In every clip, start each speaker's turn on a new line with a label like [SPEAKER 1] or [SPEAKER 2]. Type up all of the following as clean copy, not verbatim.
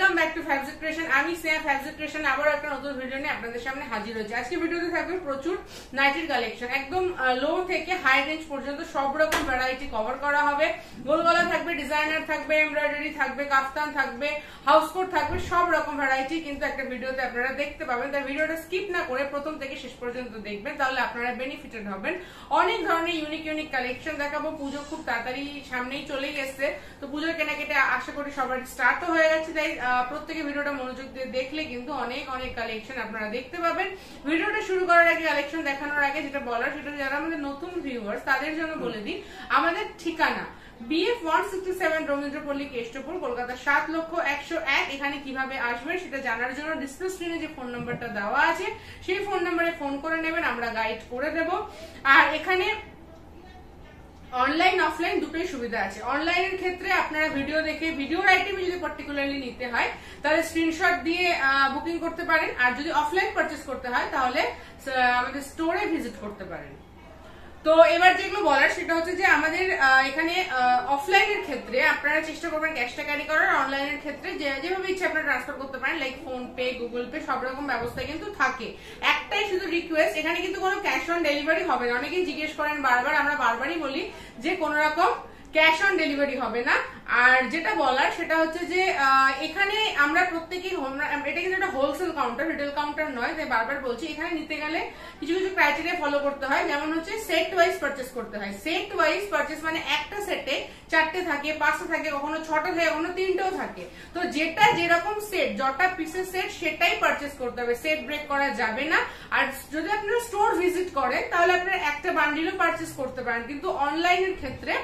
[SPEAKER 1] Welcome back to Fabzic creation. আমি Sneha ফ্যাবজিক creation আবার একটা নতুন ভিডিও নিয়ে আপনাদের সামনে হাজির হয়েছি। আজকে ভিডিওতে থাকবে প্রচুর নাইটির কালেকশন, একদম লো থেকে হাই রেঞ্জ পর্যন্ত সব রকম ভ্যারাইটি কভার করা হবে। গোলগলা থাকবে, ডিজাইনার থাকবে, এমব্রয়ডারি থাকবে, কাফতান থাকবে, হাউস কোট থাকবে, সব রকম ভ্যারাইটি কিন্তু একটা ভিডিওতে আপনারা দেখতে পাবেন। তাই ভিডিওটা স্কিপ না করে প্রথম থেকে শেষ পর্যন্ত দেখবেন, তাহলে আপনারা বেনিফিটেড হবেন। অনেক ধরনের ইউনিক কালেকশন দেখাবো। পুজো খুব তাড়াতাড়ি সামনেই চলেই এসছে, তো পুজোর কেনাকাটা আশা করি সবার স্টার্ট হয়ে গেছে। তাই প্রত্যেকে ভিডিওটা মনোযোগ দিয়ে দেখলে কিন্তু অনেক অনেক কালেকশন আপনারা দেখতে পাবেন। ভিডিওটা শুরু করার আগে, কালেকশন দেখানোর আগে যেটা বলার, সেটা যারা আমাদের নতুন ভিউয়ার্স তাদের জন্য বলে দিই, আমাদের ঠিকানা BF 167 রবীন্দ্রপল্লী কেষ্টপুর, কলকাতা 7,01,001। এখানে কিভাবে আসবেন সেটা জানার জন্য ডিসপ্লে স্ক্রিনে যে ফোন নাম্বারটা দেওয়া আছে সেই ফোন নাম্বারে ফোন করে নেবেন, আমরা গাইড করে দেব। আর এখানে অনলাইন অফলাইন দুটোই সুবিধা আছে। অনলাইনের ক্ষেত্রে আপনারা ভিডিও দেখে, ভিডিওর আইটেম যদি পার্টিকুলারলি নিতে হয় তাহলে স্ক্রিনশট দিয়ে বুকিং করতে পারেন, আর যদি অফলাইন পারচেস করতে হয় তাহলে আমাদের স্টোরে ভিজিট করতে পারেন। তো এবার যেগুলো বলার সেটা হচ্ছে যে আমাদের এখানে অফলাইনের ক্ষেত্রে আপনারা চেষ্টা করবেন ক্যাশটা ক্যারি করার। অনলাইনের ক্ষেত্রে যেভাবে ইচ্ছে আপনারা ট্রান্সফার করতে পারেন, like phone pay, Google pay, সব রকম ব্যবস্থা কিন্তু থাকে। একটাই শুধু রিকোয়েস্ট, এখানে কিন্তু কোনো ক্যাশ অন ডেলিভারি হবে না। অনেকেই জিজ্ঞেস করেন বারবার, আমরা বারবারই বলি যে কোনো রকম ক্যাশ অন ডেলিভারি হবে না। আর যেটা বলার সেটা হচ্ছে যে এখানে আমরা প্রত্যেকেই, এটা কিন্তু একটা হোলসেল কাউন্টার, রিটেল কাউন্টার নয়। তাই বারবার বলছি, এখানে নিতে গেলে কিছু কিছু ক্রাইটেরিয়া ফলো করতে হয়। যেমন হচ্ছে সেট ওয়াইজ পারচেস করতে হয়। সেট ওয়াইজ পারচেস মানে একটা সেটে 4টে থাকে, 5টা থাকে, কখনো 6টা থাকে, কখনো 3টেও থাকে। তো যেটা যেরকম সেট, যটা পিসের সেট সেটাই পারচেস করতে হবে, সেট ব্রেক করা যাবে না। আর যদি আপনারা স্টোর ভিজিট করেন তাহলে আপনারা একটা বান্ডিলও পারচেস করতে পারেন, কিন্তু অনলাইনের ক্ষেত্রে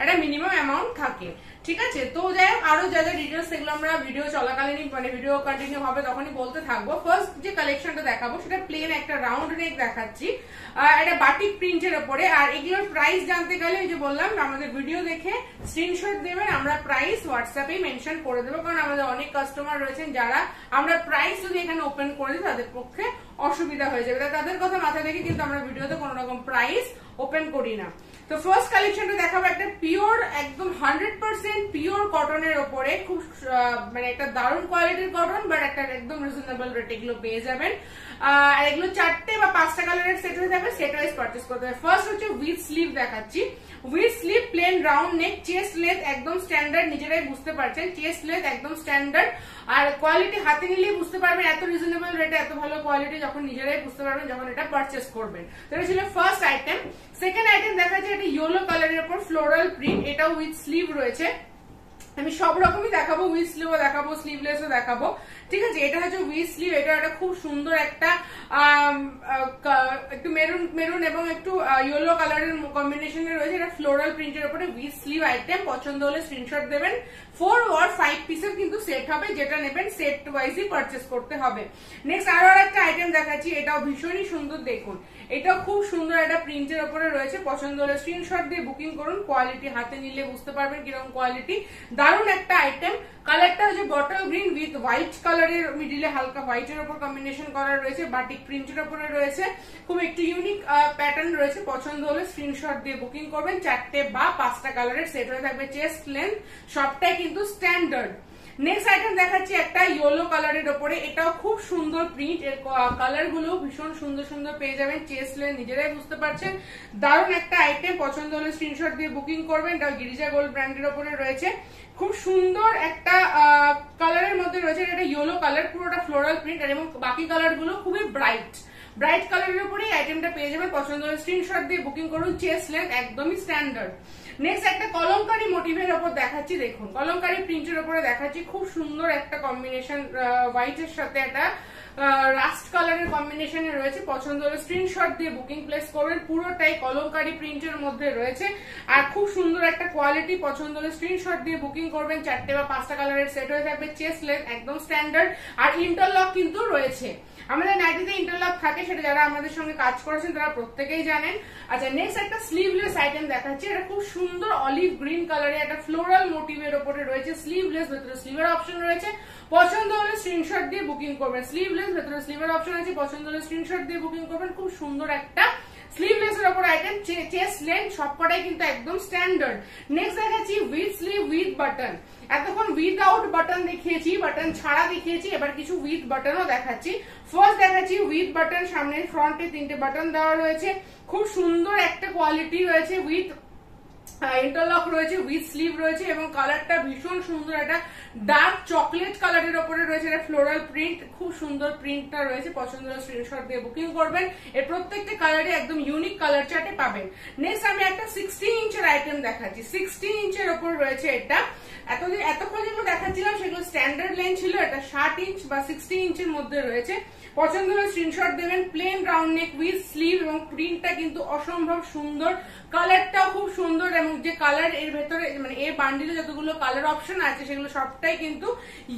[SPEAKER 1] একটা মিনিমাম অ্যামাউন্ট থাকে। ঠিক আছে, তো যাই হোক, আরো যা যা ডিটেলস সেগুলো আমরা ভিডিও চলাকালীনই, মানে ভিডিও কন্টিনিউ হবে তখনই বলতে থাকবো। ফার্স্ট যে কালেকশনটা দেখাবো সেটা প্লেন একটা রাউন্ড নেক দেখাচ্ছি, এটা বাটিক প্রিন্টের উপরে। আর এগুলোর প্রাইস জানতে গেলে যে বললাম, আমাদের ভিডিও দেখে স্ক্রিনশট দেবেন, আমরা প্রাইস হোয়াটসঅ্যাপে মেনশন করে দেবো। কারণ আমাদের অনেক কাস্টমার রয়েছেন যারা আমরা প্রাইস যদি এখানে ওপেন করে দিই তাদের পক্ষে অসুবিধা হয়ে যাবে, তাদের কথা মাথায় রেখে কিন্তু আমরা ভিডিওতে কোনো রকম প্রাইস ওপেন করি না। তো ফার্স্ট কালেকশনটা দেখাবো একটা পিওর, একদম 100% পিওর কটনের ওপরে, খুব মানে একটা দারুণ কোয়ালিটির কটন, বাট একটা একদম রিজনেবল রেট এগুলো পেয়ে যাবেন। আর এগুলো 4টে বা 5টা কালারের সেট হয়ে যাবে, সেট ওয়াইজ পারচেস করতে হবে। ফার্স্ট হচ্ছে উইথ স্লিভ দেখাচ্ছি। With sleeve, plain round neck, chest length একদম স্ট্যান্ডার্ড, নিজেরাই বুঝতে পারছেন চেস্ট লেন্থ একদম স্ট্যান্ডার্ড। আর কোয়ালিটি হাতে নিলেই বুঝতে পারবেন, এত রিজনেবল রেটে এত ভালো কোয়ালিটি যখন নিজেরাই বুঝতে পারবেন যখন এটা পারচেস করবেন। তো এটা ছিল ফার্স্ট আইটেম। সেকেন্ড আইটেম দেখাচ্ছে একটা ইয়েলো কালারের উপর ফ্লোরাল প্রিন্ট, এটাও উইথ স্লিভ রয়েছে। আমি সব রকমই দেখাবো, উইথ স্লিভও দেখাবো, স্লিভলেসও দেখাবো। ঠিক আছে, এটা হচ্ছে উইথ স্লিভ। এটা একটা খুব সুন্দর একটা একটু মেরুন মেরুন এবং একটু ইয়েলো কালারের কম্বিনেশনে রয়েছে। এটা ফ্লোরাল প্রিন্টের উপরে উইথ স্লিভ আইটেম। পছন্দ হলে স্ক্রিনশট দেবেন। 4 or 5 পিসের কিন্তু সেট হবে, যেটা নেবেন সেট ওয়াইজই পারচেস করতে হবে। নেক্সট আরো একটা আইটেম দেখাচ্ছি, এটাও ভীষণই সুন্দর, দেখুন এটাও খুব সুন্দর একটা প্রিন্টের উপরে রয়েছে। পছন্দ হলে স্ক্রিনশট দিয়ে বুকিং করুন, কোয়ালিটি হাতে নিলে বুঝতে পারবেন কিরকম কোয়ালিটি। দারুণ একটা আইটেম। কালারটা হচ্ছে বটল গ্রিন উইথ হোয়াইট কালারের, মিডিলে হালকা হোয়াইটের উপর কম্বিনেশন করা রয়েছে, বাটিক প্রিন্টের উপরে রয়েছে। খুব একটু ইউনিক প্যাটার্ন রয়েছে। পছন্দ হলে স্ক্রিনশট দিয়ে বুকিং করবেন। 4টে বা 5টা কালারের সেট হয়ে থাকবে। চেস্ট লেন্থ সবটাই কিন্তু স্ট্যান্ডার্ড। নেক্সট আইটেম দেখাচ্ছি একটা ইয়েলো কালারের উপরে, এটাও খুব সুন্দর প্রিন্ট, এর কালার গুলো ভীষণ সুন্দর সুন্দর পেয়ে যাবেন। চেস্ট লেন্থ নিজেরাই বুঝতে পারছেন, দারুণ একটা আইটেম। পছন্দ হলে স্ক্রিনশট দিয়ে বুকিং করবেন। এটা গিরিজা গোল্ড ব্র্যান্ডের উপরে রয়েছে। খুব সুন্দর একটা কালারের মধ্যে রয়েছে, এটা ইয়েলো কালার, পুরোটা ফ্লোরাল প্রিন্ট, এবং বাকি কালার গুলো খুবই ব্রাইট কালারের উপরে আইটেমটা পেয়ে যাবেন। পছন্দ হলে স্ক্রিনশট দিয়ে বুকিং করুন। চেস্ট লেন্থ একদমই স্ট্যান্ডার্ড। নেক্সট একটা কলমকারী মোটিভের উপর দেখাচ্ছি, দেখুন কলমকারী প্রিন্টের উপরে দেখাচ্ছি। খুব সুন্দর একটা কম্বিনেশন, হোয়াইটের সাথে একটা রাস্ট কালারের কম্বিনেশনে রয়েছে। পছন্দ হলে স্ক্রিনশট দিয়ে বুকিং প্লেস করবেন। পুরোটাই কলমকারী প্রিন্টের মধ্যে রয়েছে, আর খুব সুন্দর একটা কোয়ালিটি। পছন্দ হলে স্ক্রিনশট দিয়ে বুকিং করবেন। 4টে বা 5টা কালারের সেট হয়ে থাকবে। চেস্ট লেন্থ একদম স্ট্যান্ডার্ড, আর ইন্টারলক কিন্তু রয়েছে। আমাদের নাইটিতে ইন্টারলক থাকে, সেটা যারা আমাদের সঙ্গে কাজ করেছেন তারা প্রত্যেকেই জানেন। আচ্ছা, নেক্সট একটা স্লিভলেস আইটেম দেখাচ্ছি। এটা খুব সুন্দর অলিভ গ্রিন কালারে একটা ফ্লোরাল মোটিভের উপরে রয়েছে। স্লিভলেস, ভেতরে স্লিভের অপশন রয়েছে। পছন্দ হলে স্ক্রিনশট দিয়ে বুকিং করবেন। স্লিভলেস, ভেতরে স্লিভের অপশন আছে। পছন্দ হলে স্ক্রিনশট দিয়ে বুকিং করবেন। খুব সুন্দর একটা স্লিভলেসের উপর আইটেম, চেস্ট লেন্থ সবকটাই কিন্তু একদম স্ট্যান্ডার্ড। নেক্সট দেখাচ্ছি উইথ স্লিভ উইথ বাটন। এতক্ষণ উইদাউট বাটন দেখিয়েছি, বাটন ছাড়া দেখিয়েছি, এবার কিছু উইথ বাটনও দেখাচ্ছি। ফার্স্ট দেখাচ্ছি উইথ বাটন, সামনে ফ্রন্টে 3টে বাটন দেওয়া রয়েছে, খুব সুন্দর একটা কোয়ালিটি রয়েছে, উইথ ইন্টারলক রয়েছে, উইথ স্লিভ রয়েছে এবং কালারটা ভীষণ সুন্দর, একটা ডার্ক চকলেট কালারের উপরে রয়েছে, এটা ফ্লোরাল প্রিন্ট, খুব সুন্দর প্রিন্টটা রয়েছে। পছন্দ হলে স্ক্রিনশট দিয়ে বুকিং করবেন। এর প্রত্যেকটা কালারে একদম ইউনিক কালার চার্টে পাবেন। নেক্সট আমি একটা 16 ইঞ্চের আইটেম দেখাচ্ছি। 16 ইঞ্চের উপর রয়েছে এটা। এতক্ষণ যেগুলো দেখাচ্ছিলাম সেগুলো স্ট্যান্ডার্ড লেন্থ ছিল, এটা 60 ইঞ্চ বা 16 ইঞ্চের মধ্যে রয়েছে। পছন্দ হলে স্ক্রিনশট দেবেন। Plain round neck with sleeve এবং প্রিন্টটা কিন্তু অসম্ভব সুন্দর, কালারটাও খুব সুন্দর এবং যে কালার এর ভেতরে মানে এর বান্ডিলে যতগুলো কালার অপশন আছে সেগুলো সবটাই কিন্তু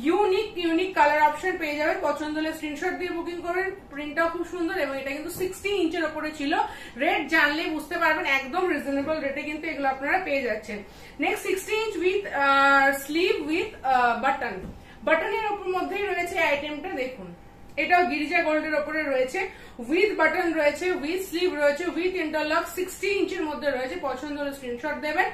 [SPEAKER 1] ইউনিক কালার অপশন পেয়ে যাবেন। পছন্দ হলে স্ক্রিনশট দিয়ে বুকিং করবেন। প্রিন্টটাও খুব সুন্দর এবং এটা কিন্তু 16 ইঞ্চের উপরে ছিল। রেট জানলে বুঝতে পারবেন একদম রিজনেবল রেটে কিন্তু এগুলো আপনারা পেয়ে যাচ্ছেন। Next 60 inch with sleeve with button, বাটনের উপর মধ্যেই রয়েছে আইটেমটা দেখুন। এটাও গিরিজা গোল্ডের উপরে রয়েছে, উইথ বাটন রয়েছে, উইথ স্লিভ রয়েছে, উইথ ইন্টারলক, 60 ইঞ্চের মধ্যে রয়েছে। পছন্দ হলে স্ক্রিনশট দেবেন।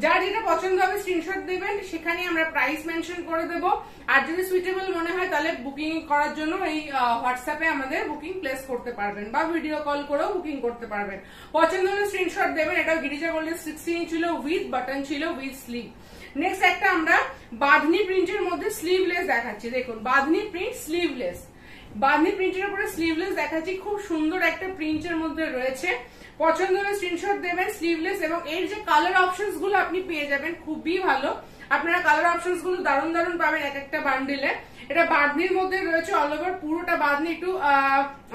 [SPEAKER 1] যার যেটা পছন্দ হবে স্ক্রিনশট দেবেন, সেখানে আমরা প্রাইস মেনশন করে দেবো। আর যদি সুইটেবল মনে হয় তাহলে বুকিং করার জন্য এই হোয়াটসঅ্যাপে আমাদের বুকিং প্লেস করতে পারবেন বা ভিডিও কল করেও বুকিং করতে পারবেন। পছন্দ হলে স্ক্রিনশট দেবেন। এটাও গিরিজা গোল্ডের 60 ইঞ্চ ছিল, উইথ বাটন ছিল, উইথ স্লিভ। নেক্সট একটা আমরা বাঁধনি প্রিন্টের মধ্যে স্লিভলেস দেখাচ্ছি। দেখুন বাঁধনি প্রিন্ট স্লিভলেস, বাঁধনি প্রিন্টের উপরে স্লিভলেস দেখাচ্ছি, খুব সুন্দর একটা প্রিন্টের মধ্যে রয়েছে। পছন্দ হলে স্ক্রিনশট দেবেন। স্লিভলেস এবং এর যে কালার অপশনস গুলো আপনি পেয়ে যাবেন খুবই ভালো। আপনারা কালার অপশনস গুলো দারুণ দারুণ পাবেন এক একটা বান্ডিলে। এটা বাঁধনির মধ্যে রয়েছে, অল ওভার পুরোটা বাঁধনি, একটু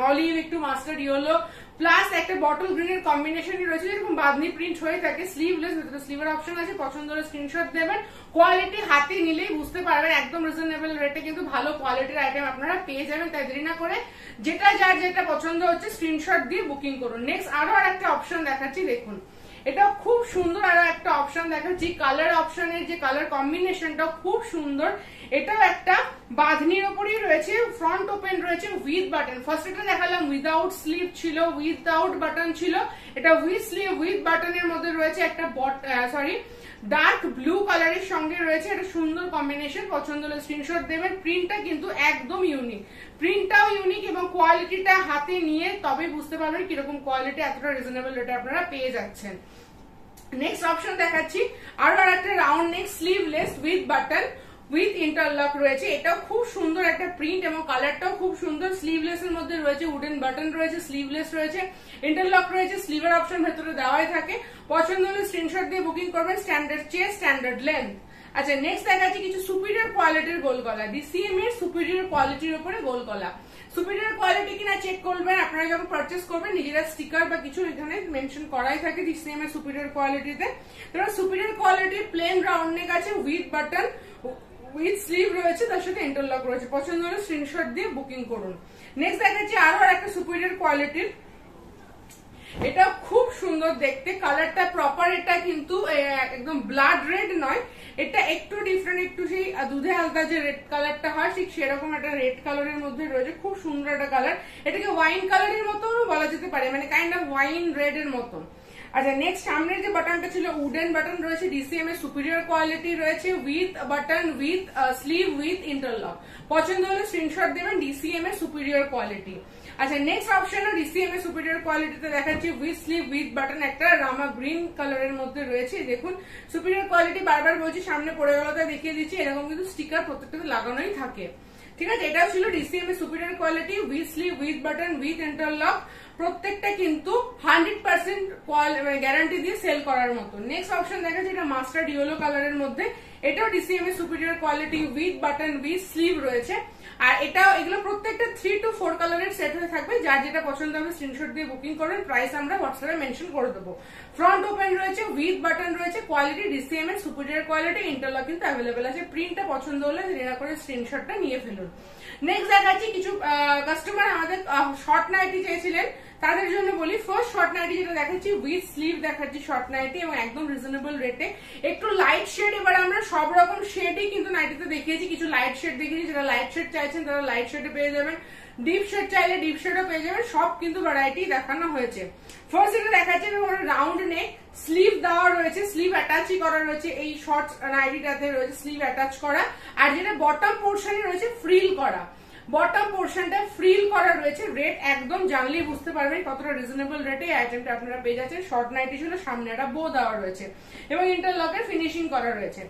[SPEAKER 1] অলিভ, একটু মাস্টার্ড ইয়েলো প্লাস একটা বটল গ্রিনের কম্বিনেশনই রয়েছে, যেরকম বাঁধনি প্রিন্ট হয়ে থাকে। স্লিভলেস, ভেতরে স্লিভের অপশন আছে। পছন্দ হলে স্ক্রিনশট দেবেন। কোয়ালিটি হাতে নিলেই বুঝতে পারবেন একদম রিজনেবল রেটে কিন্তু ভালো কোয়ালিটির আইটেম আপনারা পেয়ে যাবেন। তাই দেরি না করে যার যেটা পছন্দ হচ্ছে স্ক্রিনশট দিয়ে বুকিং করুন। নেক্সট আরো একটা অপশন দেখাচ্ছি, দেখুন এটা খুব সুন্দর আরো একটা অপশন দেখাচ্ছি। কালার অপশনের যে কালার কম্বিনেশনটা খুব সুন্দর। এটাও একটা বাঁধনির উপরই রয়েছে, ফ্রন্ট ওপেন রয়েছে, উইথ বাটন। ফার্স্ট এটা দেখালাম উইদাউট স্লিভ ছিল, উইদাউট বাটন ছিল। এটা উইথ স্লিভ উইথ বাটনের মধ্যে রয়েছে, একটা ডার্ক ব্লু কালারের সঙ্গে রয়েছে, একটা সুন্দর কম্বিনেশন। পছন্দ হলে স্ক্রিনশট দেবেন। প্রিন্টটা কিন্তু একদম ইউনিক, প্রিন্টটাও ইউনিক এবং কোয়ালিটিটা হাতে নিয়ে তবে বুঝতে পারবেন কিরকম কোয়ালিটি এতটা রিজনেবল রেটে আপনারা পেয়ে যাচ্ছেন। নেক্সট অপশন দেখাচ্ছি আরো একটা round neck sleeveless with button with interlock রয়েছে। এটাও খুব সুন্দর একটা প্রিন্ট এবং কালারটাও খুব সুন্দর। স্লিভলেস এর মধ্যে রয়েছে, উডেন বাটন রয়েছে, স্লিভলেস রয়েছে, ইন্টারলক রয়েছে, স্লিভের অপশন ভেতরে দেওয়াই থাকে। পছন্দ হলে স্ক্রিনশট দিয়ে বুকিং করবেন। Standard chest, standard length. আচ্ছা নেক্সট দেখাচ্ছি কিছু সুপিরিয়র কোয়ালিটির গোল গলা, ডিসিএম এর সুপিরিয়র কোয়ালিটির উপরে গোল গলা। সুপিরিয়র কোয়ালিটি কিনা চেক করবেন আপনারা যখন পারচেস করবেন। নিজেরা স্টিকার বা কিছু এখানে মেনশন করাই থাকে ডিসিএম এর সুপিরিয়র কোয়ালিটিতে। তোমরা সুপিরিয়র কোয়ালিটির প্লেন রাউন্ড নেক আছে, উইথ বাটন, উইথ স্লিভ রয়েছে, তার সাথে ইন্টারলক রয়েছে। পছন্দ হলে স্ক্রিনশট দিয়ে বুকিং করুন। নেক্সট দেখাচ্ছি আরো একটা সুপিরিয়র কোয়ালিটির, এটা খুব সুন্দর দেখতে, কালারটা প্রপার, এটা কিন্তু একদম ব্লাড রেড নয়, এটা একটু ডিফারেন্ট, একটু সেই দুধে হালকা যে রেড কালারটা হয় ঠিক সেরকম একটা রেড কালারের মধ্যে রয়েছে। খুব সুন্দর একটা কালার, এটাকে ওয়াইন কালারের মতো বলা যেতে পারে, মানে কাইন্ড অফ ওয়াইন রেড এর মতো। আচ্ছা নেক্সট সামনের যে বাটনটা ছিল উডেন বাটন রয়েছে, ডিসিএম এর সুপিরিয়র কোয়ালিটি রয়েছে, with button, with sleeve, with interlock. পছন্দ হলে স্ক্রিনশট দেবেন। ডিসিএম এর সুপিরিয়র কোয়ালিটি। আচ্ছা নেক্সট অপশনও ডিসিএম এর সুপিরিয়র কোয়ালিটিতে দেখাচ্ছি, উইথ স্লিভ উইথ বাটন, একটা রামা গ্রিন কালারের মধ্যে রয়েছে। দেখুন সুপিরিয়র কোয়ালিটি, বারবার বলছি সামনে পড়ে গেল তাই দেখিয়ে দিচ্ছি, এরকম কিন্তু স্টিকার প্রত্যেকটাতে লাগানোই থাকে। ঠিক আছে, এটাও ছিল ডিসিএম এর superior quality, with sleeve with button with interlock. প্রত্যেকটা কিন্তু 100% গ্যারান্টি দিয়ে সেল করার মতো। নেক্সট অপশন দেখাচ্ছি, এটা মাস্টার্ড ইয়েলো কালারের মধ্যে, এটাও ডিসিএম এর superior quality, with button with sleeve রয়েছে। আর এটাও এগুলো প্রত্যেকটা 3 to 4 কালারের সেট হয়ে থাকবে। যার যেটা পছন্দ হবে স্ক্রিনশট দিয়ে বুকিং করবেন। প্রাইস আমরা হোয়াটসঅ্যাপে মেনশন করে দেবো। ফ্রন্ট ওপেন রয়েছে, উইথ বাটন রয়েছে, কোয়ালিটি ডিসিএম এর সুপিরিয়র কোয়ালিটি, ইন্টারলক কিন্তু অ্যাভেলেবেল আছে। প্রিন্টটা পছন্দ হলে দেরি করে স্ক্রিনশটটা নিয়ে ফেলুন। নেক্সট দেখাচ্ছি কিছু কাস্টমার আমাদের শর্ট নাইটি চেয়েছিলেন, তাদের জন্য বলি। ফার্স্ট শর্ট নাইটি যেটা দেখাচ্ছি, উইথ স্লিভ দেখাচ্ছি শর্ট নাইটি এবং একদম রিজনেবল রেটে। একটু লাইট শেড এবার আমরা সব রকম শেডই কিন্তু নাইটিতে দেখিয়েছি, কিছু লাইট শেড দেখিয়েছি, যারা লাইট শেড চাইছেন তারা লাইট শেডে পেয়ে যাবেন, ডিপ শেড চাইলে ডিপ শেডও পেয়ে যাবেন, সব কিন্তু ভ্যারাইটি দেখানো হয়েছে। ফার্স্ট এটা দেখাচ্ছে রাউন্ড নেক, স্লিভ দেওয়া রয়েছে, স্লিভ অ্যাটাচই করা রয়েছে, এই শর্ট নাইটিটাতে রয়েছে স্লিভ অ্যাটাচ করা, আর যেটা বটম পোর্শনে রয়েছে ফ্রিল করা, বটম পোর্শনটা ফ্রিল করা রয়েছে। রেট একদম জানলেই বুঝতে পারবেন কতটা রিজনেবল রেটে এই আইটেমটা আপনারা পেয়ে যাচ্ছেন। শর্ট নাইটি ছিল, সামনে একটা বো দেওয়া রয়েছে এবং ইন্টারলকের ফিনিশিং করা রয়েছে।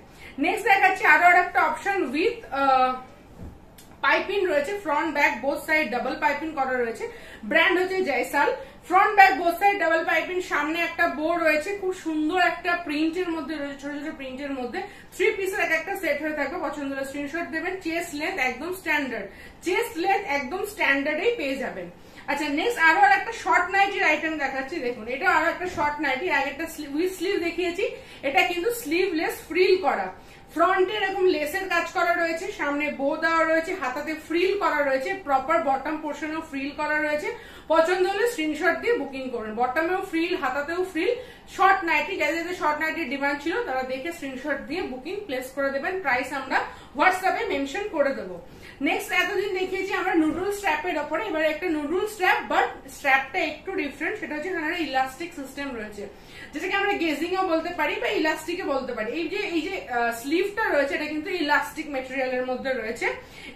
[SPEAKER 1] নেক্সট দেখাচ্ছি আরো একটা অপশন উইথ পাইপিং রয়েছে, front back both side double piping করা রয়েছে, ব্র্যান্ড হচ্ছে Jaisal. Front back both side double piping, সামনে একটা বো রয়েছে, খুব সুন্দর একটা প্রিন্টের মধ্যে রয়েছে, ছোট ছোট প্রিন্টের মধ্যে 3 পিসের একটা সেট হয়ে থাকবে। পছন্দ হলে স্ক্রিনশট দেবেন। চেস্ট লেন্থ একদম স্ট্যান্ডার্ড, চেস্ট লেন্থ একদম স্ট্যান্ডার্ডেই পেয়ে যাবেন। আচ্ছা নেক্সট আরো একটা শর্ট নাইটির আইটেম দেখাচ্ছি, দেখুন এটা আরো একটা শর্ট নাইটি, আগে একটা উইথ স্লিভ দেখিয়েছি, এটা কিন্তু স্লিভলেস ফ্রিল করা, ফ্রন্টে এরকম লেসের কাজ করা রয়েছে, সামনে বো দেওয়া রয়েছে, হাতাতে ফ্রিল করা রয়েছে, প্রপার বটম পোর্শনেও ফ্রিল করা রয়েছে। পছন্দ হলে স্ক্রিনশট দিয়ে বুকিং করুন। বটমেও ফ্রিল, হাতাতেও ফ্রিল, শর্ট নাইটি, যাদের শর্ট নাইটির ডিমান্ড ছিল তারা দেখে স্ক্রিনশট দিয়ে বুকিং প্লেস করে দেবেন। প্রাইস আমরা হোয়াটসঅ্যাপে মেনশন করে দেবো। নেক্সট এতদিন দেখিয়েছি আমরা নুডল স্ট্র্যাপের ওপরে, এবার একটা নুডল স্ট্র্যাপ, বাট স্ট্র্যাপটা একটু ডিফারেন্ট, সেটা হচ্ছে এখানে ইলাস্টিক সিস্টেম রয়েছে, যেটাকে আমরা গেজিং ও বলতে পারি বা ইলাস্টিকে বলতে পারি। এই যে স্লিভটা রয়েছে এটা কিন্তু ইলাস্টিক মেটেরিয়ালের মধ্যে রয়েছে।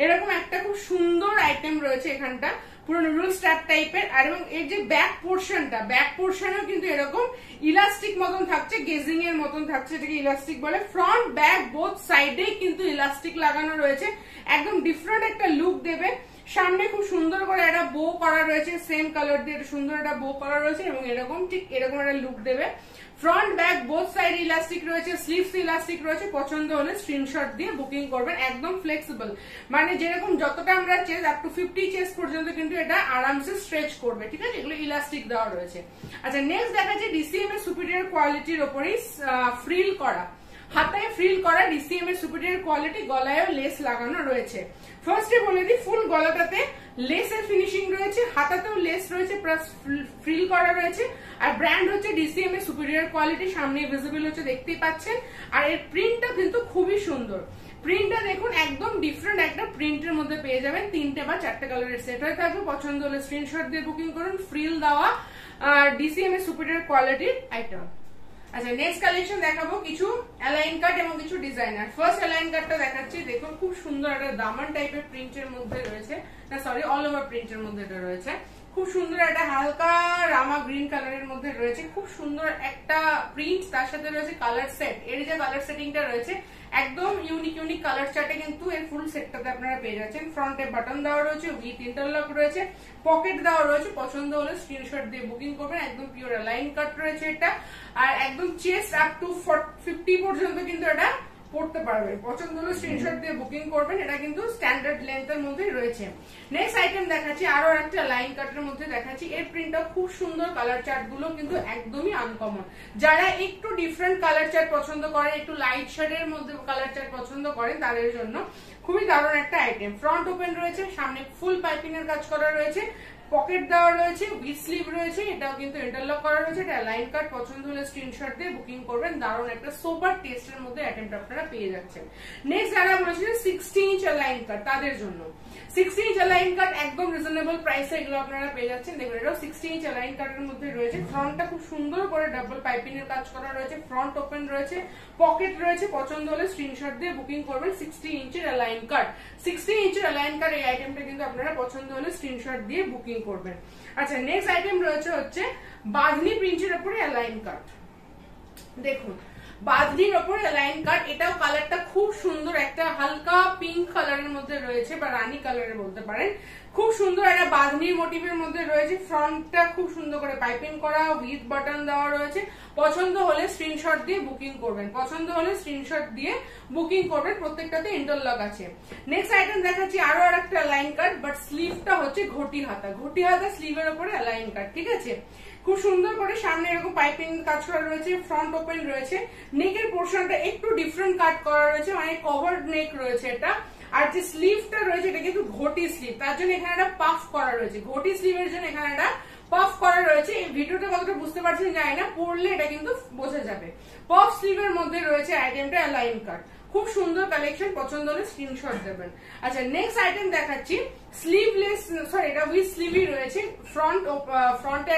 [SPEAKER 1] এরকম একটা খুব সুন্দর আইটেম রয়েছে এখানটা, পুরো নুডল স্ট্র্যাপ টাইপের, আর এবং এর যে ব্যাক পোর্শনটা, ব্যাক পোর্শনেও কিন্তু এরকম ইলাস্টিক মতন থাকছে, গেজিং এর মতন থাকছে, এটাকে ইলাস্টিক বলে। ফ্রন্ট ব্যাক বোথ সাইডেই কিন্তু ইলাস্টিক লাগানো রয়েছে, একদম ডিফারেন্ট একটা লুক দেবে। সামনে খুব সুন্দর করে একটা বো করা রয়েছে, সেম কালার দিয়ে সুন্দর একটা বো করা রয়েছে এবং এরকম ঠিক এরকম একটা লুক দেবে। Front back both side elastic রয়েছে, স্লিভস ইলাস্টিক রয়েছে। পছন্দ হলে স্ক্রিনশট দিয়ে বুকিং করবেন। একদম ফ্লেক্সিবল, মানে যেরকম যতটা আমরা চেস্ট আপ টু 50 চেস্ট পর্যন্ত কিন্তু এটা আরামসে স্ট্রেচ করবে, ঠিক আছে, এগুলো ইলাস্টিক দেওয়া রয়েছে। আচ্ছা নেক্সট দেখা যাচ্ছে ডিসিএম এর সুপিরিয়র কোয়ালিটির ওপরেই ফ্রিল করা, হাতায় ফ্রিল করা, ডিসিএম এর সুপিরিয়র কোয়ালিটি, গলায়ও লেস লাগানো রয়েছে। ফার্স্টে বলে দিই ফুল গলাটাতে লেসের ফিনিশিং রয়েছে, হাতাতেও লেস রয়েছে প্লাস ফ্রিল করা রয়েছে, আর ব্র্যান্ড হচ্ছে ডিসিএম এর সুপিরিয়র কোয়ালিটি, সামনে ভিজিবল হচ্ছে দেখতেই পাচ্ছেন। আর এর প্রিন্টটা কিন্তু খুবই সুন্দর, প্রিন্টটা দেখুন একদম ডিফারেন্ট একটা প্রিন্টের মধ্যে পেয়ে যাবেন। 3টে বা 4টে কালারের সেট হয়ে থাকবে। পছন্দ হলে স্ক্রিনশট দিয়ে বুকিং করুন। ফ্রিল দেওয়া আর ডিসিএম এর সুপিরিয়র কোয়ালিটির আইটেম। আচ্ছা নেক্সট কালেকশন দেখাবো কিছু অ্যালাইন কাট এবং কিছু ডিজাইনার। ফার্স্ট অ্যালাইন কাটটা দেখাচ্ছি, দেখুন খুব সুন্দর একটা দামান টাইপের প্রিন্টের মধ্যে রয়েছে, না সরি অল ওভার প্রিন্টের মধ্যে এটা রয়েছে। খুব সুন্দর একটা হালকা রামা গ্রিন কালারের মধ্যে রয়েছে, খুব সুন্দর একটা প্রিন্ট, তার সাথে রয়েছে কালার সেট। এর যে কালার সেটিংটা রয়েছে একদম ইউনিক ইউনিক কালার চার্টে কিন্তু এর ফুল সেটটাতে আপনারা পেয়ে যাচ্ছেন। ফ্রন্টে বাটন দেওয়া রয়েছে, উইথ ইন্টারলক রয়েছে, পকেট দেওয়া রয়েছে। পছন্দ হলে স্ক্রিনশট দিয়ে বুকিং করবেন। একদম পিওর অ্যালাইন কাট রয়েছে এটা, আর একদম চেস্ট আপ টু 50 পর্যন্ত কিন্তু এটা পড়তে পারবেন। পছন্দ হলে স্ক্রিনশট দিয়ে বুকিং করবেন। এটা কিন্তু স্ট্যান্ডার্ড লেন্থের মধ্যে রয়েছে। নেক্সট আইটেম দেখাচ্ছি আরো একটা লাইন কাটের মধ্যে দেখাচ্ছি। এর প্রিন্টটা খুব সুন্দর, কালার চার্ট গুলো কিন্তু একদমই আনকমন। যারা একটু ডিফারেন্ট কালার চার্ট পছন্দ করেন, একটু লাইট শেডের মধ্যে কালার চার্ট পছন্দ করেন, তাদের জন্য খুবই দারুণ একটা আইটেম। ফ্রন্ট ওপেন রয়েছে, সামনে ফুল পাইপিং এর কাজ করা রয়েছে, পকেট দেওয়া রয়েছে, উইথ স্লিভ রয়েছে, এটাও কিন্তু ইন্টারলক করা রয়েছে। এটা লাইন কাট। পছন্দ হলে স্ক্রিনশট দিয়ে বুকিং করবেন। দারুণ একটা সোবার টেস্টের মধ্যে আইটেমটা আপনারা পেয়ে যাচ্ছেন। নেক্সট যারা বলেছিলেন 60 ইঞ্চ লাইন কাট, তাদের জন্য 60 ইঞ্চ লাইন কাট একদম রিজনেবল প্রাইসে এগুলো আপনারা পেয়ে যাচ্ছেন। দেখুন এটাও 60 ইঞ্চ লাইন কাটের মধ্যে রয়েছে। ফ্রন্টটা খুব সুন্দর করে ডাবল পাইপিং এর কাজ করা রয়েছে, ফ্রন্ট ওপেন রয়েছে, পকেট রয়েছে। পছন্দ হলে স্ক্রিনশট দিয়ে বুকিং করবেন। 60 ইঞ্চের লাইন কাট, 60 ইঞ্চের লাইন কাট এই আইটেমটা কিন্তু আপনারা পছন্দ হলে স্ক্রিনশট দিয়ে বুকিং করবেন। আচ্ছা নেক্সট আইটেম রয়েছে হচ্ছে বাঁধনি প্রিন্টের উপরে লাইন কাট। দেখুন বাঁধনির ওপরে লাইন কাট, এটাও কালারটা খুব সুন্দর, একটা হালকা পিঙ্ক কালারের মধ্যে রয়েছে বা রানী কালারের বলতে পারেন। খুব সুন্দর একটা বাঁধনির মোটিভের মধ্যে রয়েছে। ফ্রন্টটা খুব সুন্দর করে পাইপিং করা, উইথ বাটন দেওয়া রয়েছে। পছন্দ হলে স্ক্রিনশট দিয়ে বুকিং করবেন। পছন্দ হলে স্ক্রিনশট দিয়ে বুকিং করবেন। প্রত্যেকটাতে ইন্টারলক আছে। নেক্সট আইটেম দেখাচ্ছি আরো একটা লাইন কাট, বাট স্লিভটা হচ্ছে ঘটি হাতা, ঘটি হাতা স্লিভের উপরে লাইন কাট, ঠিক আছে। খুব সুন্দর করে সামনে এরকম পাইপিং কাজ করা রয়েছে, ফ্রন্ট ওপেন রয়েছে। নেকের পোর্শনটা একটু ডিফারেন্ট কাট করা রয়েছে, মানে কভার্ড নেক রয়েছে এটা। আর যে স্লিভটা রয়েছে এটা কিন্তু ঘটি স্লিভ, তার জন্য এখানে একটা পাফ করা রয়েছে। ঘটি স্লিভের জন্য এখানে একটা পাফ করা রয়েছে। এই ভিডিওটা কতটা বুঝতে পারছেন জানি না, পড়লে এটা কিন্তু বোঝা যাবে। পাফ স্লিভের মধ্যে রয়েছে আইটেমটা লাইন কাট। খুব সুন্দর কালেকশন, পছন্দ হলে স্ক্রিনশট দেবেন। আচ্ছা নেক্সট আইটেম দেখাচ্ছি স্লিভলেস, সরি এটা উইথ স্লিভই রয়েছে, ফ্রন্টে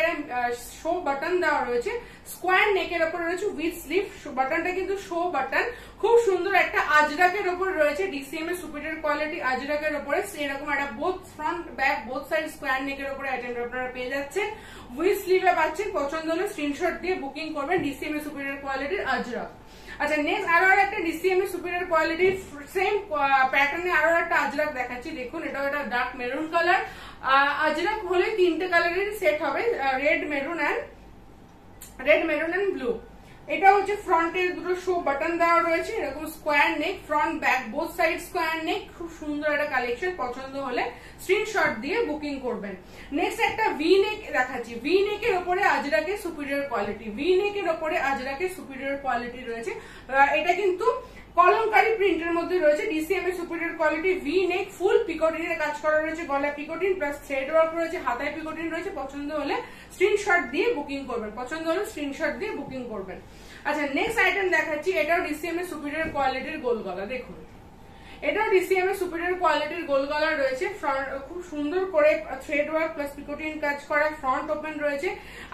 [SPEAKER 1] শো বাটন দেওয়া রয়েছে, স্কোয়ার নেকের উপরে রয়েছে উইথ স্লিভ, বাটনটা কিন্তু শো বাটন, খুব সুন্দর একটা আজরাকের উপর রয়েছে, ডিসিএম এর সুপিরিয়র কোয়ালিটি আজরাকের উপরে, এরকম একটা both front back both side square নেকের উপরে আইটেমটা আপনারা পেয়ে যাচ্ছেন, উইথ স্লিভে পাচ্ছেন, পছন্দ হলে স্ক্রিনশট দিয়ে বুকিং করবেন, ডিসিএম এর সুপিরিয়র কোয়ালিটির আজরাক। আচ্ছা নেক্সট আরো একটা ডিসিএম এর সুপিরিয়র কোয়ালিটির সেম প্যাটার্নে আরো একটা আজরাক দেখাচ্ছি, দেখুন এটাও একটা ডার্ক মেরুন কালার, আজরাক হলে তিনটে কালারের সেট হবে, রেড মেরুন এন্ড ব্লু। এটা হচ্ছে ফ্রন্টের দুটো শো বাটন দেওয়া রয়েছে, এরকম square neck, front back both side square neck, খুব সুন্দর একটা কালেকশন, পছন্দ হলে স্ক্রিনশট দিয়ে বুকিং করবেন। নেক্সট একটা ভি নেক দেখাচ্ছি, ভি নেকের উপরে আজরাকের সুপিরিয়র কোয়ালিটি, ভি নেকের উপরে আজরাকের সুপিরিয়র কোয়ালিটি রয়েছে, এটা কিন্তু কলমকারী প্রিন্টের মধ্যে রয়েছে, ডিসিএম এর সুপিরিয়র কোয়ালিটি, ভি নেক, ফুল পিকোটিনের কাজ করা রয়েছে, গলায় পিকোটিন প্লাস থ্রেড ওয়ার্ক রয়েছে, হাতায় পিকোটিন রয়েছে, পছন্দ হলে স্ক্রিনশট দিয়ে বুকিং করবেন, পছন্দ হলে স্ক্রিনশট দিয়ে বুকিং করবেন। আচ্ছা নেক্সট আইটেম দেখাচ্ছি, এটাও ডিসিএম এর সুপিরিয়র কোয়ালিটির গোল গলা, দেখুন এটাও ডিসিএম এর সুপিরিয়র কোয়ালিটির গোল গলা রয়েছে, খুব সুন্দর করে থ্রেড ওয়ার্ক প্লাস পিকোটিন কাজ করা, ফ্রন্ট ওপেন রয়েছে,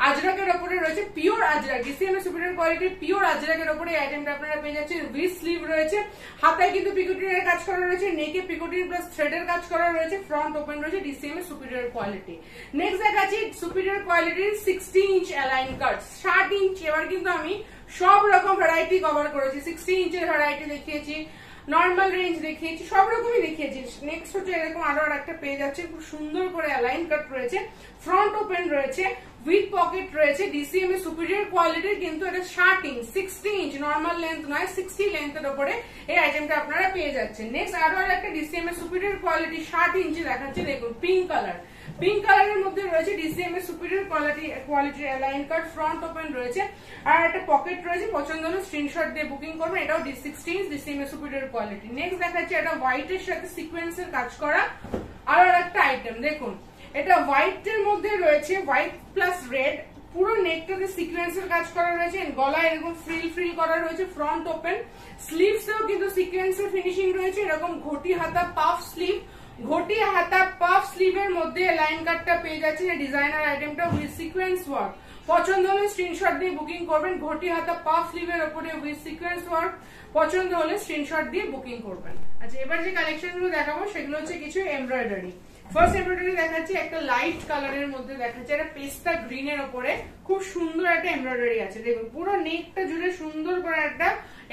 [SPEAKER 1] আজরাকের উপরে রয়েছে পিওর আজরাক, ডিসিএম এর সুপিরিয়র কোয়ালিটির পিওর আজরাকের উপরে এই আইটেমটা আপনারা পেয়ে যাচ্ছেন, উইথ স্লিভ রয়েছে, হাতায় কিন্তু পিকোটিনের কাজ করা রয়েছে, নেকে পিকোটিন প্লাস থ্রেডের কাজ করা রয়েছে, ফ্রন্ট ওপেন রয়েছে, ডিসিএম এর সুপিরিয়র কোয়ালিটি। নেক্সট দেখাচ্ছি সুপিরিয়র কোয়ালিটির 60 ইঞ্চ অ্যালাইন কাট, 60 ইঞ্চ, এবার কিন্তু আমি সব রকম ভ্যারাইটি কভার করেছি, 60 ইঞ্চের ভ্যারাইটি দেখিয়েছি, নর্মাল রেঞ্জ দেখিয়েছি, সব রকমই দেখিয়েছি। নেক্সট হচ্ছে এরকম আরো একটা পেয়ে যাচ্ছে, খুব সুন্দর করে অ্যালাইন কাট রয়েছে, ফ্রন্ট ওপেন রয়েছে, উইথ পকেট রয়েছে, ডিসিএম এর সুপিরিয়র কোয়ালিটির, কিন্তু এটা 60 ইঞ্চ, 60 ইঞ্চ নর্মাল লেন্থ নয়, 60 লেন্থের উপরে এই আইটেমটা আপনারা পেয়ে যাচ্ছেন। নেক্সট আরো একটা ডিসিএম এর সুপিরিয়র কোয়ালিটি 60 ইঞ্চি দেখাচ্ছি, দেখুন পিঙ্ক কালার, পিঙ্ক কালারের মধ্যে রয়েছে, ডিসিএম এর সুপিরিয়র কোয়ালিটির অ্যালাইন কাট, ফ্রন্ট ওপেন রয়েছে, আর একটা পকেট রয়েছে, পছন্দ হলে স্ক্রিনশট দিয়ে বুকিং করবেন, এটাও 60 ইঞ্চ ডিসিএম এর সুপিরিয়র কোয়ালিটি। নেক্সট দেখাচ্ছি এটা হোয়াইটের সাথে সিকোয়েন্সের কাজ করা আর একটা আইটেম, দেখুন এটা হোয়াইটের মধ্যে রয়েছে, হোয়াইট প্লাস রেড, পুরো নেকটাতে সিকোয়েন্সের কাজ করা রয়েছে, গলায় এরকম ফ্রিল করা রয়েছে, ফ্রন্ট ওপেন, স্লিভসেও কিন্তু সিকোয়েন্সের ফিনিশিং রয়েছে, এরকম ঘটি হাতা পাফ স্লিভ, ঘটি হাতা পাফ স্লিভের মধ্যে লাইন কাটটা পেয়ে যাচ্ছে, ডিজাইনার আইটেমটা উইথ সিকোয়েন্স ওয়ার্ক, পছন্দ হলে স্ক্রিনশট দিয়ে বুকিং করবেন, ঘটি হাতা পাফ স্লিভের উপরে উইথ সিকোয়েন্স ওয়ার্ক, পছন্দ হলে স্ক্রিনশট দিয়ে বুকিং করবেন। আচ্ছা এবার যে কালেকশন গুলো দেখাবো সেগুলো হচ্ছে কিছু এমব্রয়ডারি। ফার্স্ট এমব্রয়ডারি দেখাচ্ছি একটা লাইট কালারের মধ্যে, দেখাচ্ছে একটা পেস্তা গ্রিনের উপরে খুব সুন্দর একটা এমব্রয়ডারি আছে, দেখুন পুরো নেকটা জুড়ে সুন্দর করে একটা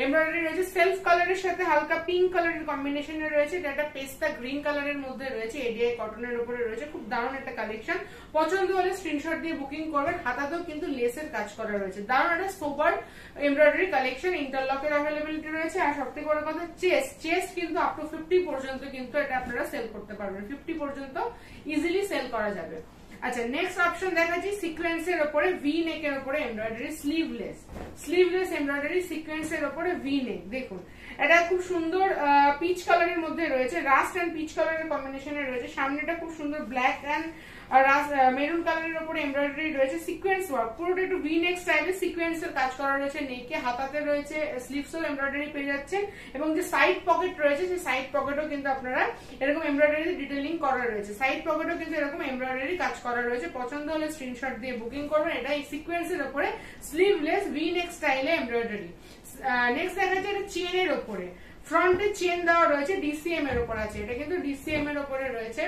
[SPEAKER 1] এমব্রয়ডারি রয়েছে, সেলফ কালারের সাথে হালকা পিঙ্ক কালারের কম্বিনেশনে রয়েছে, এটা একটা পেস্তা গ্রিন কালারের মধ্যে রয়েছে, এডিআই কটনের উপরে রয়েছে, খুব দারুণ একটা কালেকশন, পছন্দ হলে স্ক্রিনশট দিয়ে বুকিং করবেন, হাতাতেও কিন্তু লেসের কাজ করা রয়েছে, দারুণ একটা সোবার এমব্রয়ডারি কালেকশন, ইন্টারলকের অ্যাভেলেবিলিটি রয়েছে, আর সবথেকে বড় কথা চেস্ট কিন্তু আপ টু 50 পর্যন্ত কিন্তু এটা আপনারা সেল করতে পারবেন, 50 পর্যন্ত ইজিলি সেল করা যাবে। আচ্ছা নেক্সট অপশন দেখাচ্ছি সিকোয়েন্সের উপরে ভি নেকের উপরে এমব্রয়ডারি, স্লিভলেস এমব্রয়ডারি সিকোয়েন্সের উপরে ভি নেক, দেখুন এটা খুব সুন্দর পিচ কালারের মধ্যে রয়েছে, রাস্ট এন্ড পিচ কালারের কম্বিনেশনে রয়েছে, সামনেটা খুব সুন্দর ব্ল্যাক এন্ড মেরুন কালারের উপরে এমব্রয়ডারি রয়েছে, সিকোয়েন্স ওয়ার্ক, পুরোটা একটু ভি নেক স্টাইলে সিকোয়েন্সের কাজ করা রয়েছে, নেকে হাতাতে রয়েছে, স্লিভসও এমব্রয়ডারি পেয়ে যাচ্ছেন, এবং যে সাইড পকেট রয়েছে সেই সাইড পকেটও কিন্তু আপনারা এরকম এমব্রয়ডারি ডিটেইলিং করা রয়েছে, সাইড পকেটও কিন্তু এরকম এমব্রয়ডারি কাজ করা রয়েছে, পছন্দ হলে স্ক্রিনশট দিয়ে বুকিং করবেন, এটা এই সিকোয়েন্সের উপরে স্লিভলেস ভি নেক স্টাইলে এমব্রয়ডারি। নেক্সট দেখা যাচ্ছে এটা চেনের উপরে, ফ্রন্টে চেন দেওয়া রয়েছে, ডিসিএম এর উপর আছে, এটা কিন্তু ডিসিএম এর উপরে রয়েছে,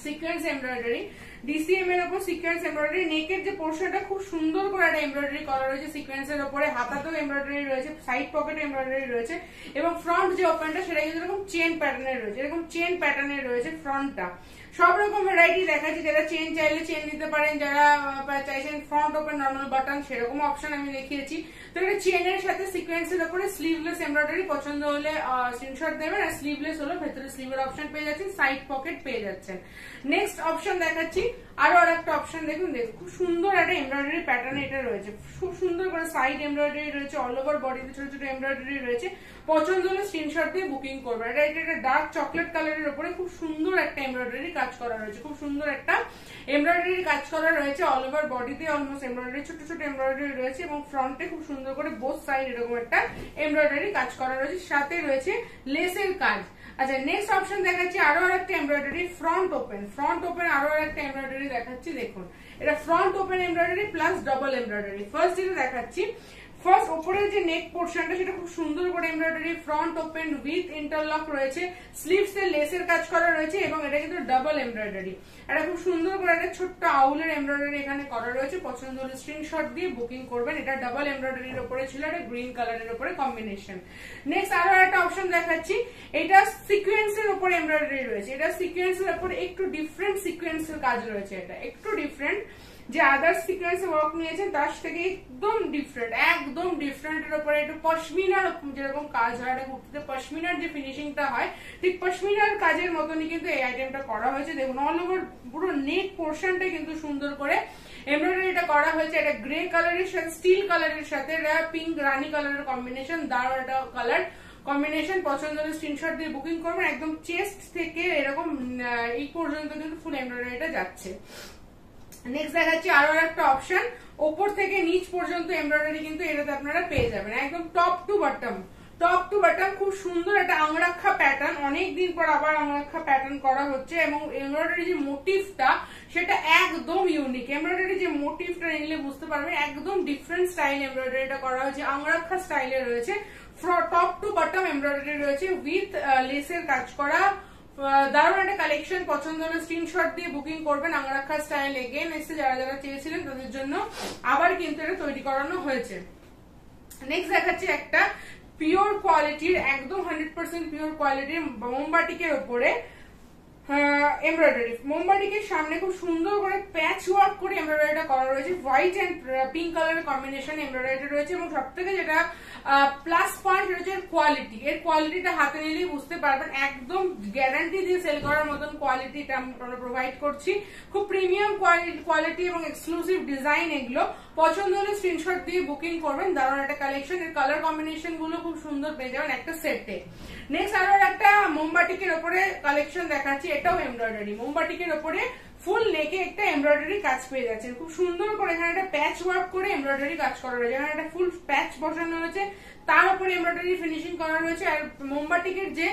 [SPEAKER 1] সিকোয়েন্স এমব্রয়ডারি, ডিসিএম এর উপর সিকোয়েন্স এমব্রয়ডারি, নেকের যে পোর্শনটা খুব সুন্দর করে একটা এমব্রয়ডারি করা রয়েছে সিকোয়েন্সের উপরে, হাতাতেও এমব্রয়ডারি রয়েছে, সাইড পকেটে এমব্রয়ডারি রয়েছে, এবং ফ্রন্ট যে ওপেনটা সেটা কিন্তু এরকম চেন প্যাটার্নের রয়েছে, এরকম চেন প্যাটার্নের রয়েছে ফ্রন্টটা, সব রকম ভ্যারাইটি দেখাচ্ছি, যারা চেন চাইলে চেন দিতে পারেন, যারা চাইছেন ফ্রন্ট ওপেন নর্মাল বাটন সেরকম অপশন আমি দেখিয়েছি। তো এটা চেনের সাথে সিকোয়েন্সের উপরে স্লিভলেস এমব্রয়ডারি, পছন্দ হলে স্ক্রিনশট দেবেন, আর স্লিভলেস হলো ভেতরে স্লিভের অপশন পেয়ে যাচ্ছেন, সাইড পকেট পেয়ে যাচ্ছেন। নেক্সট অপশন দেখাচ্ছি, আরো আরেকটা অপশন দেখুন, খুব সুন্দর একটা এমব্রয়ডারি প্যাটার্ন এটা রয়েছে, খুব সুন্দর করে সাইড এমব্রয়ডারি রয়েছে, অল ওভার বডিতে ছোট ছোট এমব্রয়ডারি রয়েছে। পছন্দ হলে স্ক্রিনশট দিয়ে বুকিং করবে। এটা একটা ডার্ক চকলেট কালারের উপরে খুব সুন্দর একটা এমব্রয়ডারি কাজ করা রয়েছে, খুব সুন্দর একটা এমব্রয়ডারি কাজ করা রয়েছে, অল ওভার বডিতে অলমোস্ট এমব্রয়ডারি ছোট ছোট এমব্রয়ডারি রয়েছে এবং ফ্রন্টে খুব সুন্দর করে বোথ সাইড এরকম একটা এমব্রয়ডারি কাজ করা রয়েছে, সাথে রয়েছে লেসের কাজ। আচ্ছা, নেক্সট অপশন দেখাচ্ছি আরো একটা embroidery front open. Front open আরো একটা এমব্রয়ডারি দেখাচ্ছি, দেখুন এটা front open embroidery plus double embroidery. First যেটা দেখাচ্ছি, ফার্স্ট উপরের যে নেক পোর্শনটা সেটা খুব সুন্দর করে embroidery front open with interlock রয়েছে, স্লিভস এর লেসের কাজ করা রয়েছে এবং এটা কিন্তু ডাবল এমব্রয়ডারি। এটা খুব সুন্দর করে একটা ছোট্ট আউলের এমব্রয়ডারি এখানে করা রয়েছে। পছন্দ হলে স্ক্রিনশট দিয়ে বুকিং করবেন। এটা ডাবল এমব্রয়ডারির উপরে ছিল, এটা গ্রিন কালারের উপরে কম্বিনেশন। নেক্সট আরো একটা অপশন দেখাচ্ছি, এটা সিকোয়েন্সের উপরে এমব্রয়ডারি রয়েছে, এটা সিকোয়েন্সের উপরে একটু ডিফারেন্ট সিকোয়েন্সের কাজ রয়েছে, এটা একটু ডিফারেন্ট, যে আদার্স সিকোয়েন্সে ওয়ার্ক নিয়েছেন তার থেকে একদম ডিফারেন্ট, একদম ডিফারেন্ট। এর উপরে একটু পশমিনার যেরকম কাজ হয়, এটা কুর্তিতে পশমিনার যে ফিনিশিংটা হয় ঠিক পশমিনার কাজের মতনই কিন্তু এই আইটেমটা করা হয়েছে। দেখুন অল ওভার পুরো নেক পোর্শনটা কিন্তু সুন্দর করে এমব্রয়ডারিটা করা হয়েছে। এটা গ্রে কালারের সাথে স্টিল কালারের সাথে পিঙ্ক রানি কালারের কম্বিনেশন, দারুণ একটা কালার কম্বিনেশন। পছন্দ হলে স্ক্রিনশট দিয়ে বুকিং করবেন। একদম চেস্ট থেকে এরকম এই পর্যন্ত কিন্তু ফুল এমব্রয়ডারিটা যাচ্ছে। নেক্সট দেখাচ্ছি আরো একটা অপশন, ওপর থেকে নিচ পর্যন্ত এমব্রয়ডারি কিন্তু এটাতে আপনারা পেয়ে যাবেন, একদম top to bottom. Top to bottom খুব সুন্দর একটা আংরাক্ষা প্যাটার্ন, অনেকদিন পর আবার আংরাক্ষা প্যাটার্ন করা হচ্ছে এবং এমব্রয়ডারি যে মোটিভটা সেটা একদম ইউনিক। এমব্রয়ডারি যে মোটিভটা নিলে বুঝতে পারবেন একদম ডিফারেন্ট স্টাইল এমব্রয়ডারিটা করা হয়েছে, আংরাক্ষা স্টাইলে রয়েছে। টপ টু বটম এমব্রয়ডারি রয়েছে উইথ লেসের কাজ করা, দারুণ একটা কালেকশন। পছন্দ হলে স্ক্রিনশট দিয়ে বুকিং করবেন। আংরাক্ষা স্টাইল এগেন এসে যারা যারা চেয়েছিলেন তাদের জন্য আবার কিন্তু এটা তৈরি করানো হয়েছে। নেক্সট দেখাচ্ছি একটা পিওর কোয়ালিটির, একদম 100% পিওর কোয়ালিটির মোমবাটিকের উপরে এমব্রয়ডারি। মোমবাটিকের সামনে খুব সুন্দর করে প্যাচ ওয়ার্ক করে এমব্রয়ডারিটা করা রয়েছে, হোয়াইট এন্ড পিঙ্ক কালারের কম্বিনেশন এমব্রয়ডারিটা রয়েছে এবং সব থেকে যেটা প্লাস পয়েন্ট রয়েছে কোয়ালিটি। এর কোয়ালিটিটা হাতে নিলেই বুঝতে পারবেন, একদম গ্যারান্টি দিয়ে সেল করার মতন কোয়ালিটিটা আমরা প্রোভাইড করছি। খুব প্রিমিয়াম কোয়ালিটি এবং এক্সক্লুসিভ ডিজাইন এগুলো। পছন্দ হলে স্ক্রিনশট দিয়ে বুকিং করবেন। দারুণ একটা কালেকশন, এর কালার কম্বিনেশন গুলো খুব সুন্দর পেয়ে যাবেন একটা সেটে। নেক্সট আরো একটা মোমবাটিকের উপরে কালেকশন দেখাচ্ছি, এটাও এমব্রয়ডারি। মোমবাটিকের উপরে ফুল নেকে একটা এমব্রয়ডারি কাজ পেয়ে যাচ্ছেন, খুব সুন্দর করে এখানে একটা প্যাচ ওয়ার্ক করে এমব্রয়ডারি কাজ করা রয়েছে, এখানে একটা ফুল প্যাচ বসানো রয়েছে, তার উপরে এমব্রয়ডারি ফিনিশিং করা রয়েছে। আর মোমবাটিকের যে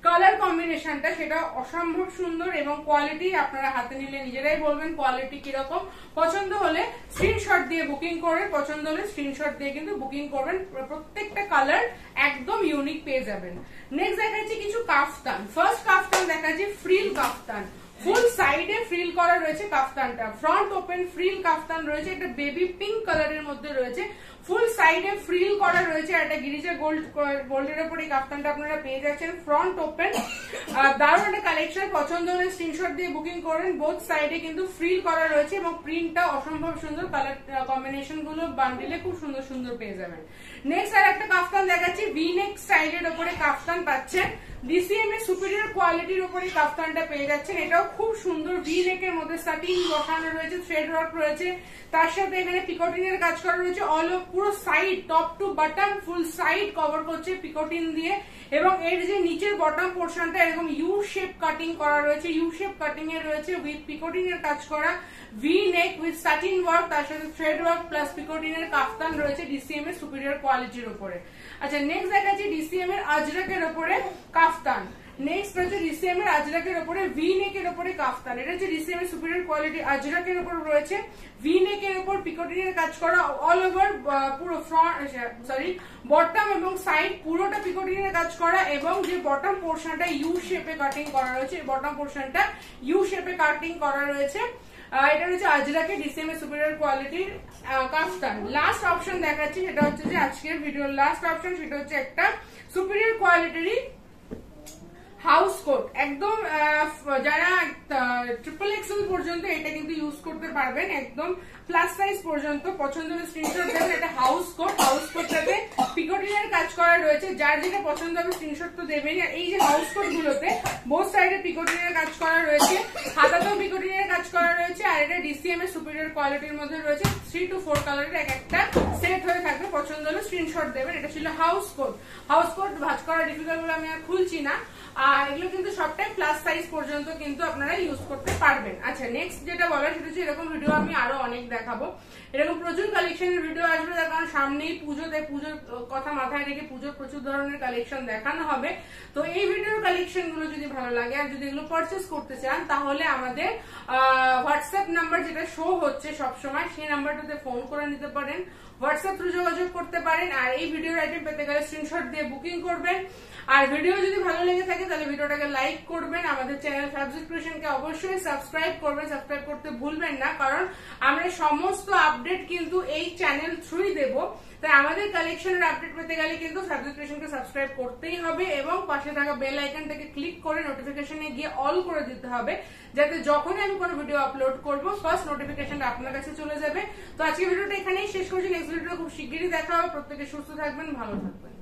[SPEAKER 1] কালার কম্বিনেশনটা সেটা অসম্ভব সুন্দর এবং কোয়ালিটি আপনারা হাতে নিলে নিজেরাই বলবেন কোয়ালিটি কিরকম। পছন্দ হলে স্ক্রিনশট দিয়ে বুকিং করবেন, পছন্দ হলে স্ক্রিনশট দিয়ে কিন্তু বুকিং করবেন। প্রত্যেকটা কালার একদম ইউনিক পেয়ে যাবেন। নেক্সট দেখাচ্ছি কিছু কাফতান। ফার্স্ট কাফতান দেখাচ্ছি ফ্রিল কাফতান, ফুল সাইডে ফ্রিল করা রয়েছে কাফতানটা, ফ্রন্ট ওপেন ফ্রিল কাফতান রয়েছে, একটা বেবি পিঙ্ক কালারের মধ্যে রয়েছে, ফুল সাইডে ফ্রিল করা রয়েছে, একটা গিরিজা গোল্ডের উপর এই কাফতানটা আপনারা পেয়ে যাচ্ছেন, ফ্রন্ট ওপেন। দারুণ একটা কালেকশন, পছন্দ হলে স্ক্রিনশট দিয়ে বুকিং করেন। বোথ সাইডে কিন্তু ফ্রিল করা রয়েছে এবং প্রিন্টটা অসম্ভব সুন্দর, কালার কম্বিনেশন গুলো বান্ডিলে খুব সুন্দর সুন্দর পেয়ে যাবেন। নেক্সট আর একটা কাফতান দেখাচ্ছি, ভি নেক স্টাইলের উপরে কাফতান পাচ্ছেন, ডিসিএম এর সুপিরিয়র কোয়ালিটির উপরে কাফতানটা পেয়ে যাচ্ছেন। এটাও খুব সুন্দর, ভি নেকের মধ্যে সাটিন বসানো রয়েছে, থ্রেড ওয়ার্ক রয়েছে, তার সাথে এখানে পিকটিন এর কাজ করা রয়েছে। অল পুরো side top to bottom full side cover করছে পিকটিন দিয়ে এবং এর যে নিচের বটম পোর্শনটা এরকম ইউ শেপ কাটিং করা রয়েছে, ইউ শেপ কাটিং এর রয়েছে উইথ পিকটিন এর কাজ করা, V neck with satin work, তার সাথে থ্রেড ওয়ার্ক প্লাস পিকটিন এর কাফতান রয়েছে ডিসিএম এর সুপিরিয়র কোয়ালিটির উপরে। আচ্ছা, নেক্সট দেখাচ্ছি ডিসিএম এর আজরাকের উপরে কাফতান। নেক্সট হচ্ছে ডিসিএম এর আজরাকের উপরে ভি নেকের উপরে কাফতান। এটা হচ্ছে ডিসিএম এর সুপিরিয়র কোয়ালিটি আজরাকের উপর রয়েছে, ভি নেকের উপর পিকটিনের কাজ করা, অল ওভার পুরো ফ্রন্ট সরি বটম এবং সাইড পুরোটা পিকটিনের কাজ করা এবং যে বটম পোর্শনটা ইউ শেপে কাটিং করা রয়েছে, বটম পোর্শনটা ইউ শেপে কাটিং করা রয়েছে। এটা হচ্ছে আজরাকে ডিসিএম এর সুপিরিয়র কোয়ালিটির কাফতান। লাস্ট অপশন দেখাচ্ছি, সেটা হচ্ছে যে আজকের ভিডিওর লাস্ট অপশন, সেটা হচ্ছে একটা সুপিরিয়র কোয়ালিটির হাউস কোট। একদম যারা ট্রিপল এক্সেল পর্যন্ত এটা কিন্তু ইউজ করতে পারবেন, একদম প্লাস সাইজ পর্যন্ত। পছন্দ হলে স্ক্রিনশট দেবেন। এটা হাউস কোট, হাউস কোটটাতে পিকটিনের কাজ করা রয়েছে, যার যেটা পছন্দ হবে স্ক্রিনশট তো দেবেন। আর এই যে হাউস কোট গুলোতে বোথ সাইডে পিকটিনের কাজ করা রয়েছে, হাতা হাতাতেও বিকটিনের কাজ করা রয়েছে, আর এটা ডিসিএম এর সুপিরিয়র কোয়ালিটির মধ্যে রয়েছে। 3 to 4 কালারের একটা সেট হয়ে থাকবে, পছন্দ হলে স্ক্রিনশট দেবেন। এটা ছিল হাউস কোট। হাউস কোট ভাঁজ করা ডিফিকাল্ট বলে আমি আর খুলছি না, আর এগুলো কিন্তু সবটাই প্লাস সাইজ পর্যন্ত কিন্তু আপনারা ইউজ করতে পারবেন। আচ্ছা, নেক্সট যেটা বলার সেটা হচ্ছে এরকম ভিডিও আমি আরো অনেক দেখাবো, এরকম প্রচুর কালেকশনের ভিডিও আসবে, তার কারণ সামনেই পুজোতে, পুজোর কথা মাথায় রেখে পুজোর প্রচুর ধরনের কালেকশন দেখানো হবে। তো এই ভিডিওর কালেকশন গুলো যদি ভালো লাগে আর যদি এগুলো পারচেস করতে চান, তাহলে আমাদের হোয়াটসঅ্যাপ নাম্বার যেটা শো হচ্ছে সবসময়, সেই নাম্বারটাতে ফোন করে নিতে পারেন, হোয়াটসঅ্যাপ থ্রু যোগাযোগ করতে পারেন। আর এই ভিডিওর আইটেম পেতে গেলে স্ক্রিনশট দিয়ে বুকিং করবেন। আর ভিডিও যদি ভালো লেগে থাকে তাহলে ভিডিওটাকে লাইক করবেন, আমাদের চ্যানেল ফ্যাবজিক ক্রিয়েশনকে অবশ্যই সাবস্ক্রাইব করবেন, সাবস্ক্রাইব করতে ভুলবেন না, কারণ আমরা সমস্ত আপডেট কিন্তু এই চ্যানেল থ্রুই দেবো। তাই আমাদের কালেকশনের আপডেট পেতে গেলে কিন্তু ফ্যাবজিক ক্রিয়েশনকে সাবস্ক্রাইব করতেই হবে এবং পাশে থাকা বেল আইকনটাকে ক্লিক করে নোটিফিকেশনে গিয়ে অল করে দিতে হবে, যাতে যখনই আমি কোনো ভিডিও আপলোড করবো ফার্স্ট নোটিফিকেশনটা আপনার কাছে চলে যাবে। তো আজকে ভিডিওটা এখানেই শেষ করছি, নেক্সট ভিডিওটা খুব শিগগিরই দেখা হবে। প্রত্যেকে সুস্থ থাকবেন, ভালো থাকবেন।